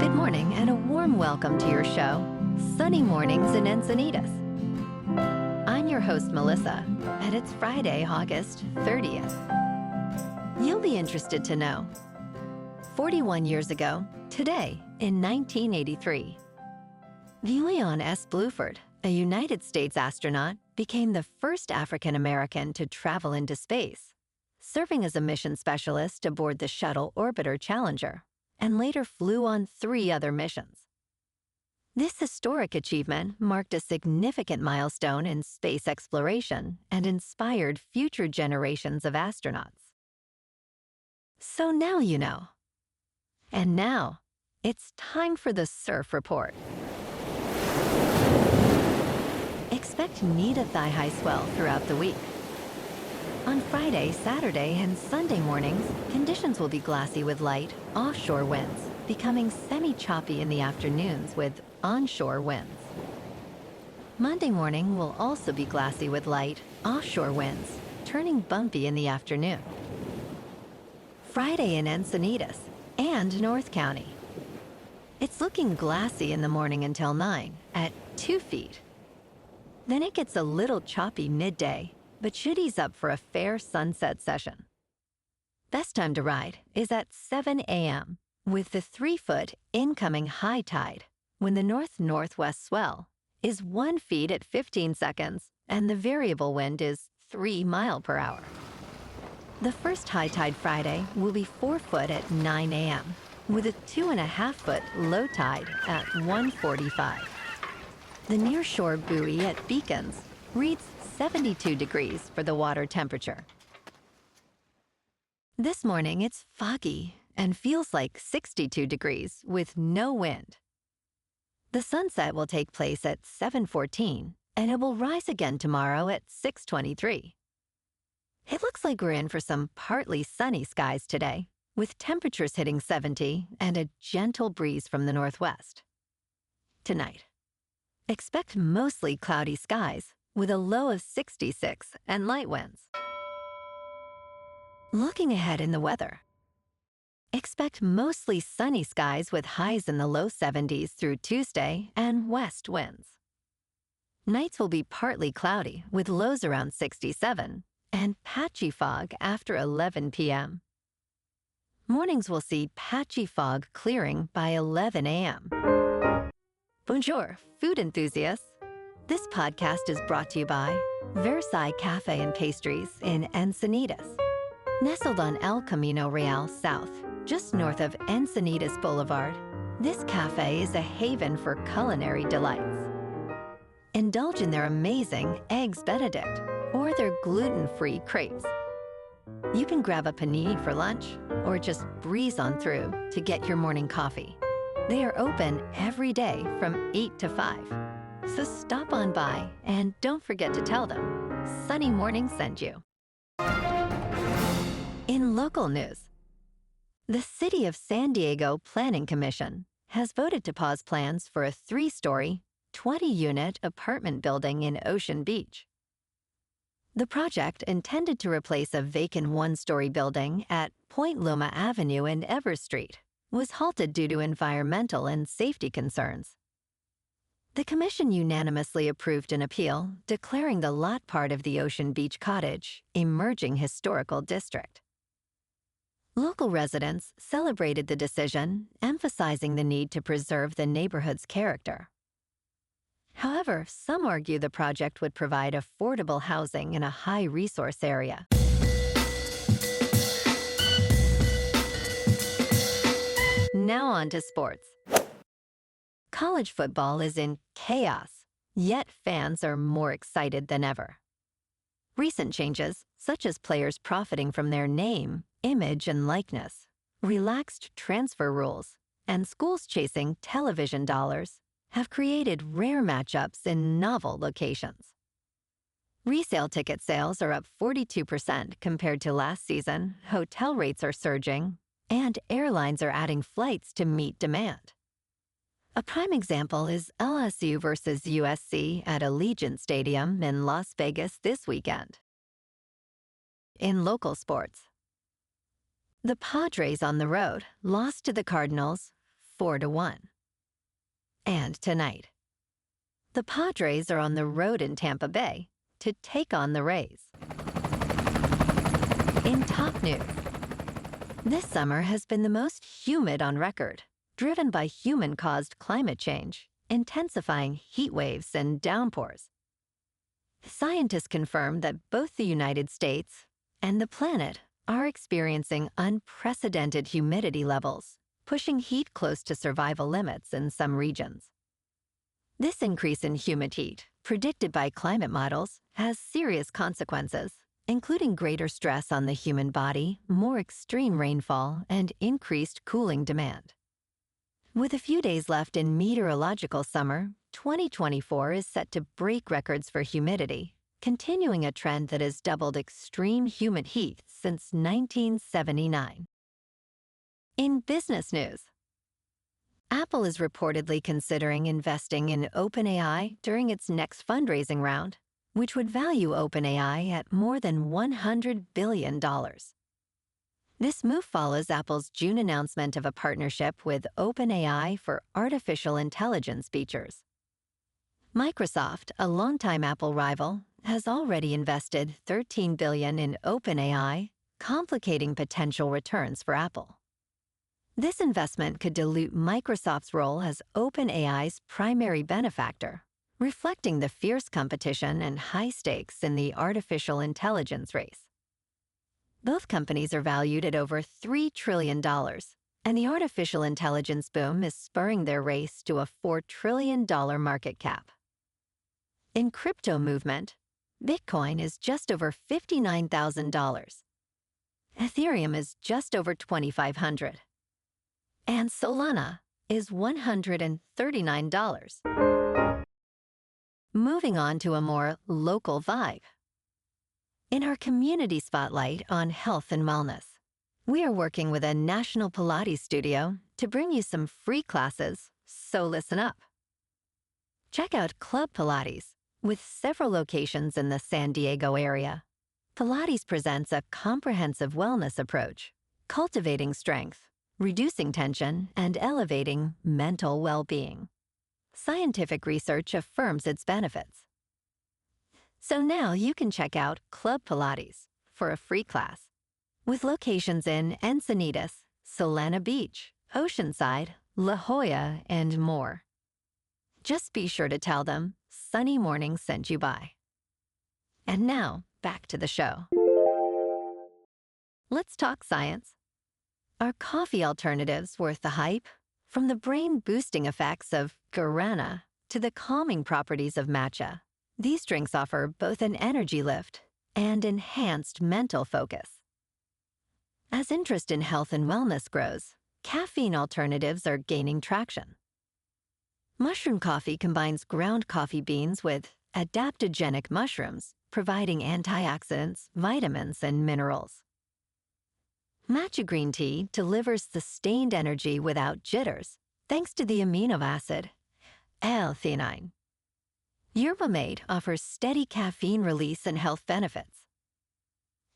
Good morning and a warm welcome to your show, Sunny Mornings in Encinitas. I'm your host, Melissa, and it's Friday, August 30th. You'll be interested to know, 41 years ago, today, in 1983, Guion S. Bluford, a United States astronaut, became the first African-American to travel into space, serving as a mission specialist aboard the shuttle orbiter Challenger, and later flew on 3 other missions. This historic achievement marked a significant milestone in space exploration and inspired future generations of astronauts. So now you know. And now, it's time for the Surf Report. Expect knee-to-thigh-high swell throughout the week. On Friday, Saturday, and Sunday mornings, conditions will be glassy with light, offshore winds, becoming semi-choppy in the afternoons with onshore winds. Monday morning will also be glassy with light, offshore winds, turning bumpy in the afternoon. Friday in Encinitas and North County. It's looking glassy in the morning until 9 at 2 feet. Then it gets a little choppy midday, but should ease up for a fair sunset session. Best time to ride is at 7 a.m. with the 3-foot incoming high tide when the north-northwest swell is 1 foot at 15 seconds and the variable wind is 3 miles per hour. The first high tide Friday will be 4 foot at 9 a.m. with a 2.5-foot low tide at 1:45. The nearshore buoy at Beacons reads 72 degrees for the water temperature. This morning it's foggy and feels like 62 degrees with no wind. The sunset will take place at 7:14 and it will rise again tomorrow at 6:23. It looks like we're in for some partly sunny skies today, with temperatures hitting 70 and a gentle breeze from the northwest. Tonight, expect mostly cloudy skies with a low of 66 and light winds. Looking ahead in the weather, expect mostly sunny skies with highs in the low 70s through Tuesday and west winds. Nights will be partly cloudy with lows around 67 and patchy fog after 11 p.m. Mornings will see patchy fog clearing by 11 a.m. Bonjour, food enthusiasts. This podcast is brought to you by Versailles Cafe and Pastries in Encinitas. Nestled on El Camino Real South, just north of Encinitas Boulevard, this cafe is a haven for culinary delights. Indulge in their amazing Eggs Benedict or their gluten-free crepes. You can grab a panini for lunch or just breeze on through to get your morning coffee. They are open every day from 8 to 5. So stop on by and don't forget to tell them Sunny Morning sent you. In local news, the City of San Diego Planning Commission has voted to pause plans for a 3-story, 20-unit apartment building in Ocean Beach. The project, intended to replace a vacant 1-story building at Point Loma Avenue and Evers Street, was halted due to environmental and safety concerns. The commission unanimously approved an appeal declaring the lot part of the Ocean Beach Cottage emerging historical district. Local residents celebrated the decision, emphasizing the need to preserve the neighborhood's character. However, some argue the project would provide affordable housing in a high-resource area. Now on to sports. College football is in chaos, yet fans are more excited than ever. Recent changes, such as players profiting from their name, image, and likeness, relaxed transfer rules, and schools chasing television dollars, have created rare matchups in novel locations. Resale ticket sales are up 42% compared to last season, hotel rates are surging, and airlines are adding flights to meet demand. A prime example is LSU versus USC at Allegiant Stadium in Las Vegas this weekend. In local sports, the Padres on the road lost to the Cardinals 4-1. And tonight, the Padres are on the road in Tampa Bay to take on the Rays. In top news, this summer has been the most humid on record, driven by human-caused climate change, intensifying heat waves and downpours. Scientists confirm that both the United States and the planet are experiencing unprecedented humidity levels, pushing heat close to survival limits in some regions. This increase in humid heat, predicted by climate models, has serious consequences, including greater stress on the human body, more extreme rainfall, and increased cooling demand. With a few days left in meteorological summer, 2024 is set to break records for humidity, continuing a trend that has doubled extreme humid heat since 1979. In business news, Apple is reportedly considering investing in OpenAI during its next fundraising round, which would value OpenAI at more than $100 billion. This move follows Apple's June announcement of a partnership with OpenAI for artificial intelligence features. Microsoft, a longtime Apple rival, has already invested $13 billion in OpenAI, complicating potential returns for Apple. This investment could dilute Microsoft's role as OpenAI's primary benefactor, reflecting the fierce competition and high stakes in the artificial intelligence race. Both companies are valued at over $3 trillion, and the artificial intelligence boom is spurring their race to a $4 trillion market cap. In crypto movement, Bitcoin is just over $59,000. Ethereum is just over $2,500. And Solana is $139. Moving on to a more local vibe. In our community spotlight on health and wellness, we are working with a national Pilates studio to bring you some free classes, so listen up. Check out Club Pilates, with several locations in the San Diego area. Pilates presents a comprehensive wellness approach, cultivating strength, reducing tension, and elevating mental well-being. Scientific research affirms its benefits. So now you can check out Club Pilates for a free class, with locations in Encinitas, Solana Beach, Oceanside, La Jolla, and more. Just be sure to tell them Sunny Morning sent you by. And now, back to the show. Let's talk science. Are coffee alternatives worth the hype? From the brain-boosting effects of guarana to the calming properties of matcha, these drinks offer both an energy lift and enhanced mental focus. As interest in health and wellness grows, caffeine alternatives are gaining traction. Mushroom coffee combines ground coffee beans with adaptogenic mushrooms, providing antioxidants, vitamins, and minerals. Matcha green tea delivers sustained energy without jitters, thanks to the amino acid L-theanine. Yerba mate offers steady caffeine release and health benefits.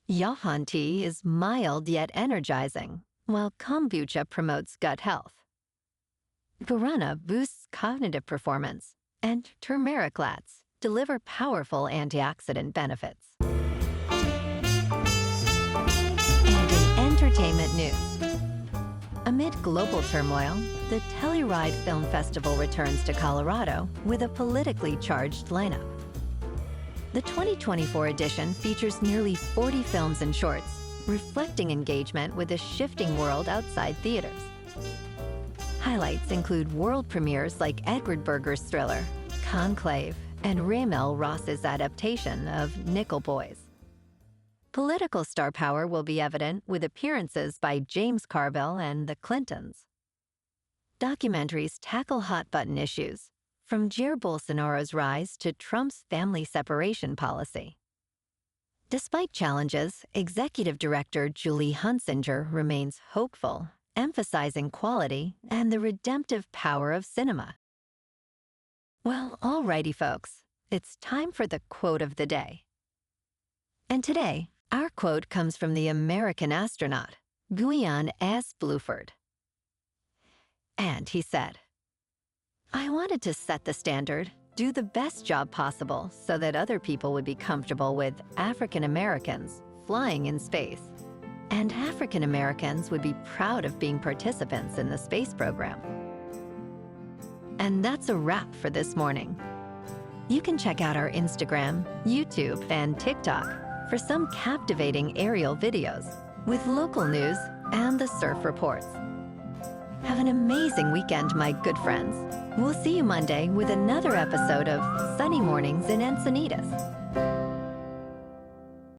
Yahan tea is mild yet energizing, while kombucha promotes gut health. Guarana boosts cognitive performance, and turmeric lattes deliver powerful antioxidant benefits. And in entertainment news, amid global turmoil, the Telluride Film Festival returns to Colorado with a politically charged lineup. The 2024 edition features nearly 40 films and shorts, reflecting engagement with a shifting world outside theaters. Highlights include world premieres like Edward Berger's thriller, Conclave, and Raymel Ross's adaptation of Nickel Boys. Political star power will be evident with appearances by James Carville and the Clintons. Documentaries tackle hot-button issues, from Jair Bolsonaro's rise to Trump's family separation policy. Despite challenges, Executive Director Julie Hunsinger remains hopeful, emphasizing quality and the redemptive power of cinema. Well, alrighty, folks, it's time for the quote of the day. And today, our quote comes from the American astronaut, Guion S. Bluford. And he said, "I wanted to set the standard, do the best job possible so that other people would be comfortable with African Americans flying in space. And African Americans would be proud of being participants in the space program." And that's a wrap for this morning. You can check out our Instagram, YouTube, and TikTok for some captivating aerial videos with local news and the surf reports. Have an amazing weekend, my good friends. We'll see you Monday with another episode of Sunny Mornings in Encinitas.